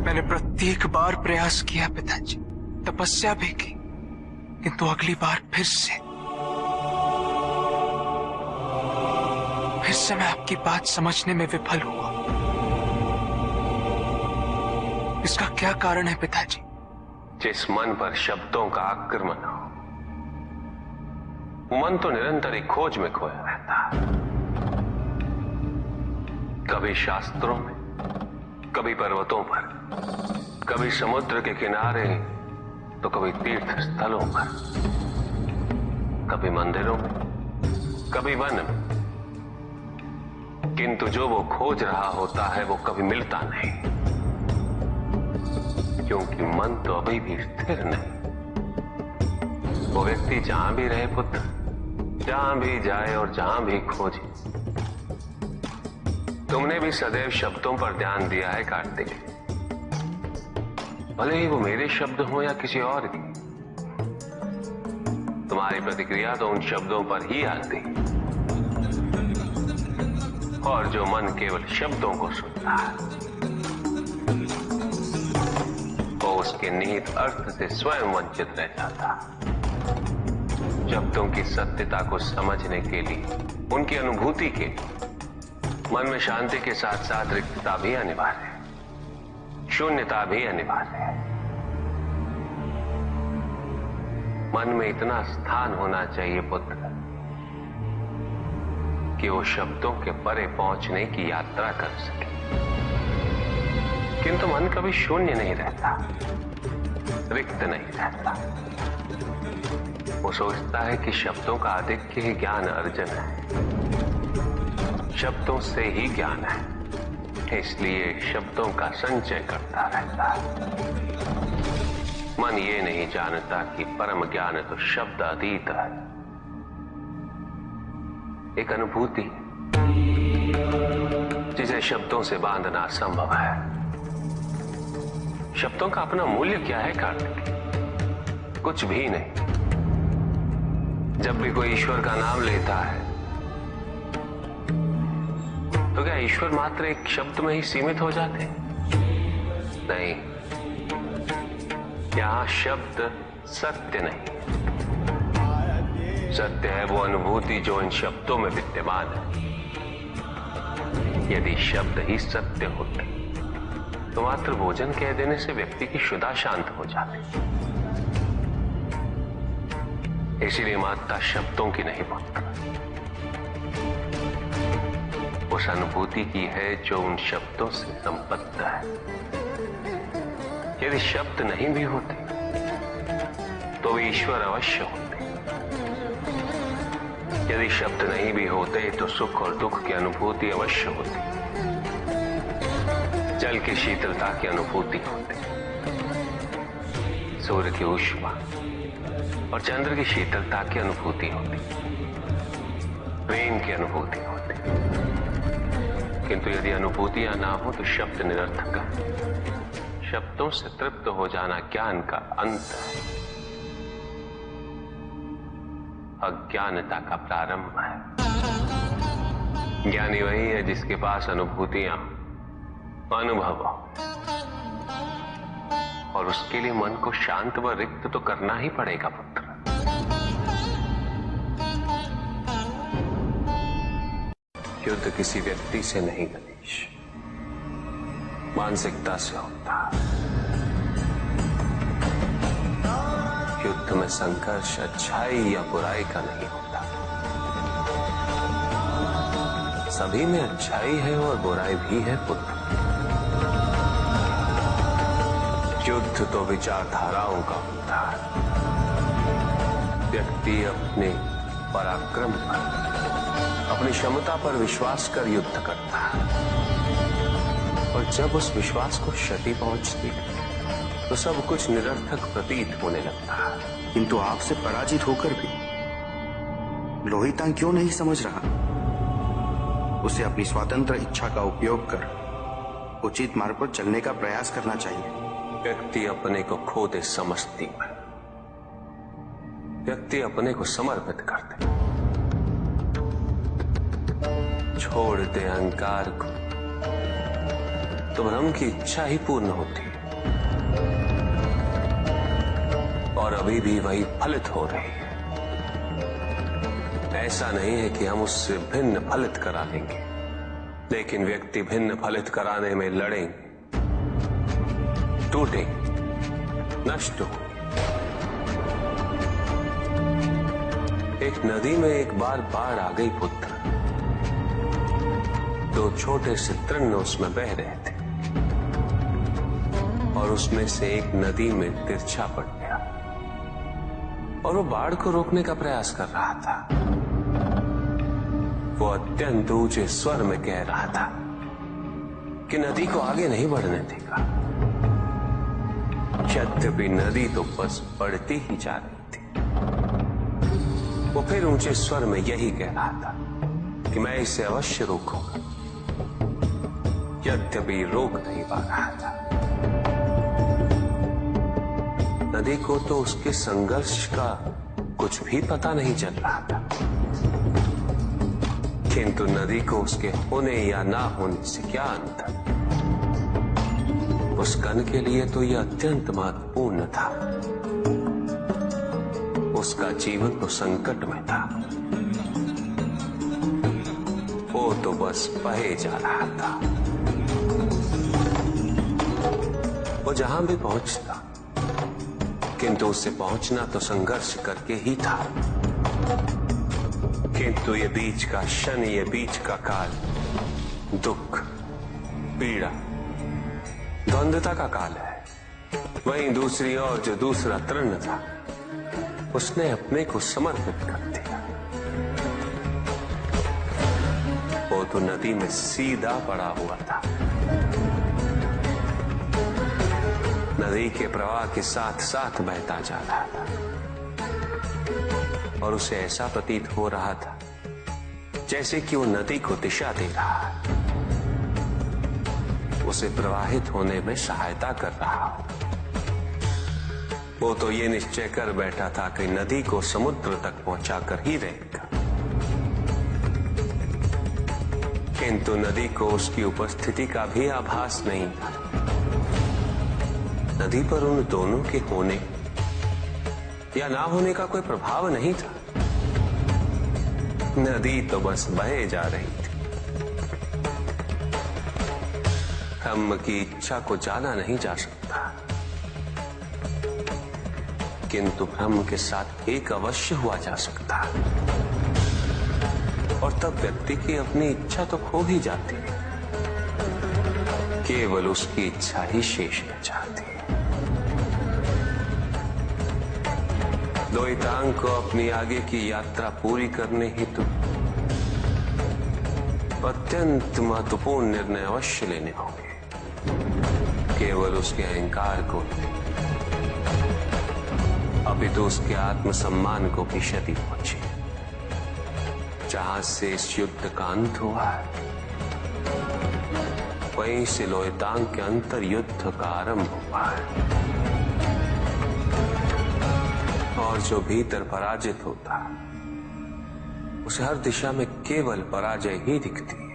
मैंने प्रत्येक बार प्रयास किया पिताजी, तपस्या भी की, किंतु अगली बार फिर से मैं आपकी बात समझने में विफल हुआ। इसका क्या कारण है पिताजी? जिस मन पर शब्दों का आक्रमण हो, मन तो निरंतर ही खोज में खोया रहता है। कभी शास्त्रों में, कभी पर्वतों पर, कभी समुद्र के किनारे, तो कभी तीर्थ स्थलों पर, कभी मंदिरों में, कभी वन में। किंतु जो वो खोज रहा होता है वो कभी मिलता नहीं, क्योंकि मन तो अभी भी स्थिर नहीं। वो व्यक्ति जहां भी रहे पुत्र, जहां भी जाए और जहां भी खोजे। तुमने भी सदैव शब्दों पर ध्यान दिया है कार्तिक, भले ही वो मेरे शब्द हो या किसी और की। तुम्हारी प्रतिक्रिया तो उन शब्दों पर ही आती, और जो मन केवल शब्दों को सुनता है वो उसके निहित अर्थ से स्वयं वंचित रह जाता। शब्दों की सत्यता को समझने के लिए, उनकी अनुभूति के लिए मन में शांति के साथ साथ रिक्तता भी अनिवार्य है, शून्यता भी अनिवार्य है। मन में इतना स्थान होना चाहिए पुत्र कि वो शब्दों के परे पहुंचने की यात्रा कर सके। किंतु मन कभी शून्य नहीं रहता, रिक्त नहीं रहता। वो सोचता है कि शब्दों का आधिक्य ही ज्ञान अर्जन है, शब्दों से ही ज्ञान है, इसलिए शब्दों का संचय करता रहता है। मन ये नहीं जानता कि परम ज्ञान तो शब्द अतीत है, एक अनुभूति जिसे शब्दों से बांधना असंभव है। शब्दों का अपना मूल्य क्या है कार्तिक? कुछ भी नहीं। जब भी कोई ईश्वर का नाम लेता है तो क्या ईश्वर मात्र एक शब्द में ही सीमित हो जाते? नहीं, यहां शब्द सत्य नहीं, सत्य है वो अनुभूति जो इन शब्दों में विद्यमान है। यदि शब्द ही सत्य होते तो मात्र भोजन कह देने से व्यक्ति की क्षुधा शांत हो जाती। इसीलिए माता शब्दों की नहीं पुत्र, उस अनुभूति की है जो उन शब्दों से संबद्ध है। यदि शब्द नहीं भी होते तो वे ईश्वर अवश्य होते। यदि शब्द नहीं भी होते तो सुख और दुख की अनुभूति अवश्य होती, जल की शीतलता की अनुभूति होती, सूर्य की ऊष्मा और चंद्र की शीतलता की अनुभूति होती, प्रेम की अनुभूति होती। किंतु यदि अनुभूतियां ना हो तो शब्द निरर्थक है। शब्दों से तृप्त हो जाना ज्ञान का अंत है, अज्ञानता का प्रारंभ है। ज्ञानी वही है जिसके पास अनुभूतियां, अनुभव, और उसके लिए मन को शांत व रिक्त तो करना ही पड़ेगा पुत्र। युद्ध किसी व्यक्ति से नहीं गणेश, मानसिकता से होता। युद्ध में संघर्ष अच्छाई या बुराई का नहीं होता, सभी में अच्छाई है और बुराई भी है पुत्र। युद्ध तो विचारधाराओं का होता है। व्यक्ति अपने पराक्रम पर, अपनी क्षमता पर विश्वास कर युद्ध करता है, और जब उस विश्वास को क्षति पहुंचती है तो सब कुछ निरर्थक प्रतीत होने लगता है। किंतु आपसे पराजित होकर भी लोहितांग क्यों नहीं समझ रहा? उसे अपनी स्वतंत्र इच्छा का उपयोग कर उचित मार्ग पर चलने का प्रयास करना चाहिए। व्यक्ति अपने को खो दे समझती है, व्यक्ति अपने को समर्पित कर दे, छोड़ दे अहंकार को, तो ब्रह्म की इच्छा ही पूर्ण होती है। और अभी भी वही फलित हो रही है। ऐसा नहीं है कि हम उससे भिन्न फलित करा लेंगे, लेकिन व्यक्ति भिन्न फलित कराने में लड़ेंगे, टूटेंगे, नष्ट हो। एक नदी में एक बार बाढ़ आ गई पुत्र। दो छोटे से तृण उसमें बह रहे थे और उसमें से एक नदी में तिरछा पड़ गया और वो बाढ़ को रोकने का प्रयास कर रहा था। वो अत्यंत ऊंचे स्वर में कह रहा था कि नदी को आगे नहीं बढ़ने देगा। यद्यपि नदी तो बस बढ़ती ही जा रही थी। वो फिर ऊंचे स्वर में यही कह रहा था कि मैं इसे अवश्य रोकूंगा, यद्यपि रोक नहीं पा रहा था। नदी को तो उसके संघर्ष का कुछ भी पता नहीं चल रहा था, किंतु नदी को उसके होने या ना होने से क्या अंतर। उस कण के लिए तो यह अत्यंत महत्वपूर्ण था। उसका जीवन तो संकट में था। वो तो बस बहे जा रहा था। वो जहां भी पहुंचता, किंतु उससे पहुंचना तो संघर्ष करके ही था। किंतु ये बीच का क्षण, ये बीच का काल दुख, पीड़ा, द्वंद्वता का काल है। वहीं दूसरी ओर जो दूसरा तृण था, उसने अपने को समर्पित कर दिया। वो तो नदी में सीधा पड़ा हुआ था। नदी के प्रवाह के साथ साथ बहता जा रहा था और उसे ऐसा प्रतीत हो रहा था जैसे कि वो नदी को दिशा दे रहा है, उसे प्रवाहित होने में सहायता कर रहा हो। वो तो ये निश्चय कर बैठा था कि नदी को समुद्र तक पहुंचाकर ही रहेगा, किंतु नदी को उसकी उपस्थिति का भी आभास नहीं था। नदी पर उन दोनों के होने या ना होने का कोई प्रभाव नहीं था। नदी तो बस बहे जा रही थी। ब्रह्म की इच्छा को जाना नहीं जा सकता, किंतु ब्रह्म के साथ एक अवश्य हुआ जा सकता, और तब व्यक्ति की अपनी इच्छा तो खो ही जाती है। केवल उसकी इच्छा ही शेष रह जाती है। द्वैतांग को अपनी आगे की यात्रा पूरी करने हेतु अत्यंत महत्वपूर्ण निर्णय अवश्य लेने होंगे। केवल उसके अहंकार को, अपितु उसके आत्मसम्मान को भी क्षति पहुंची। जहां से इस युद्ध का अंत हुआ है, वहीं से लोहितांग के अंतर युद्ध का आरंभ हुआ है। और जो भीतर पराजित होता, उसे हर दिशा में केवल पराजय ही दिखती।